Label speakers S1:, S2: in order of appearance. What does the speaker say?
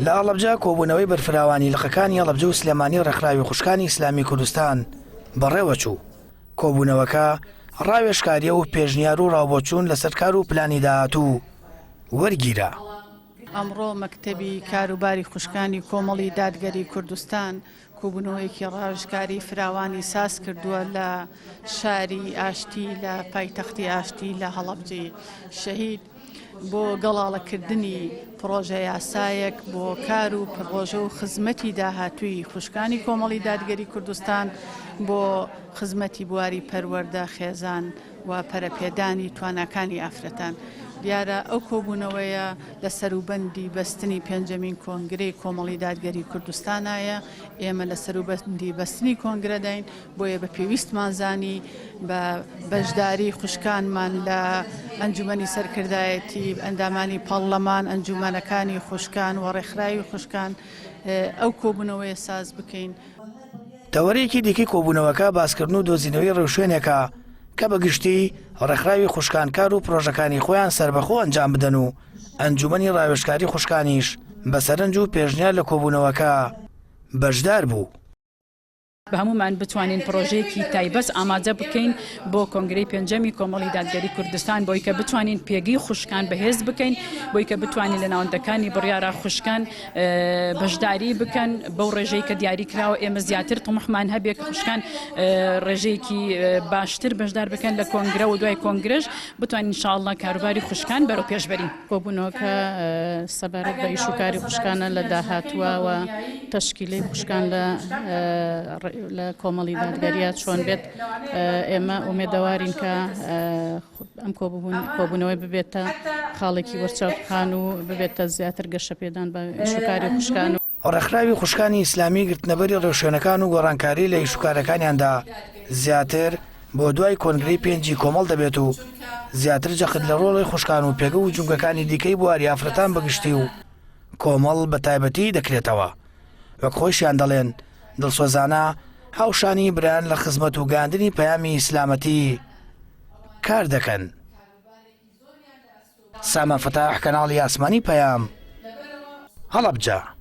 S1: لە ئەڵەبجا کۆبوونەوەی بەرفراوانی لقەکانی ئەڵەبجە و سلێمانی ڕێکخراوی خوشکانی ئیسلامی کوردستان بەڕێوەچوو. کۆبوونەوەکە ڕاوێژکاریە و پێشنیار و ڕاوبۆچوون لەسەر کار و پلانی داهاتوو وەرگیرە.
S2: ئەمڕۆ مەکتەبی کاروباری خوشکانی کۆمەڵی دادگەری کوردستان کۆبوونەوەیەکی ڕاوێژکاری فراوانی ساز کردووە لە شاری ئاشتی لە پایتەختی ئاشتی لە هەڵەبجەی شەهید بۆ گەڵاڵەکردنی پرۆژە یاسایەک بۆ کار و پڕۆژە و خزمەتی داهاتووی خوشکانی کۆمەڵی دادگەری کوردستان بۆ خزمەتی بواری پەروەردە خێزان و پەرەپێدانی تواناکانی ئافرەتان. دیارە ئەو کۆبوونەوەیە لە سەروبەندی بەستنی پێنجەمین کۆنگرەی کۆمەڵی دادگەری کوردستانایە. ئێمە لە سەروبەندی بەستنی کۆنگرە دەین بۆیە بە پێویستمان زانی بە بەشداری خوشکانمان لە ئەنجومەنی سەرکردایەتی ئەندامانی پەرلەمان ئەنجومەنەکانی خوشکان و ڕێکخراوی خوشکان ئەو کۆبوونەوەیە ساز بکەین.
S1: تەوەرەیەکی دیکەی کۆبوونەوەکە باسکردن و دۆزینەوەی ڕێوشوێنێکە کە بەگشتی ڕێکخراوی خوشکانکار و پرۆژەکانی خۆیان سربەخۆ ئەنجام بدەن و ئەنجومەنی ڕاوێژکاری خوشکانیش بەسەرنج و پێشنیار لە کۆبوونەوەکە بەشدار بوو.
S3: بە هەمومان بتوانین پرۆژەیەکی تایبەت ئامادە بکەین بۆ کۆنگرەی پێنجەمی کۆمەڵی دادگەری کوردستان بۆی کە بتوانین پێگەی خوشکان بەهێز بکەین بۆی کە بتوانین لە ناوەندەکانی بڕیارە خوشکان بەشداری بکەن بەو ڕێژەی کە دیاری کراوە. ئێمە زیاتر تەمەحمان هەبێ کە خوشکان ڕێژەیەکی باشتر بەشدار بکەن لە کۆنگرە و دوای کۆنگرەش بتوانین ئینشاءالله کاروباری خوشکان بەرەو پێش بەرین.
S4: کۆبوونەوەکە سەبارەت بە ئیش و کاری خوشکانە لە داهاتووە و تەشکیلەی خوشکان لە کۆمەڵی دادگەریات چۆن بێت. ئێمە ئومێدەوارین کە ئەم کۆبوونەوەی ببێتە خاڵێکی وەرچاوخان و ببێتە زیاتر گەشەپێدان بە ئیشوکاری خوشکان.
S1: ڕێکخراوی خوشکانی ئیسلامی گرتنەبەری ڕێوشوێنەکان و گۆڕانکاری لە ئیشوکارەکانیاندا زیاتر بۆ دوای کۆنگرەی پێنجی کۆمەڵ دەبێت و زیاتر جەخت لە ڕۆڵی خوشکان و پێگە و جونگەکانی دیکەی بواری ئافرەتان بەگشتی و کۆمەڵ بە تایبەتی دەکرێتەوە. وەک خۆشیان دەڵێن دڵسۆزانە هاوشانی بران لە خزمەت و گاندنی پەیامی ئیسلامەتی کار دەکەن. سامان فتاح، کەناڵی ئاسمانی پەیام، هەڵەبجە.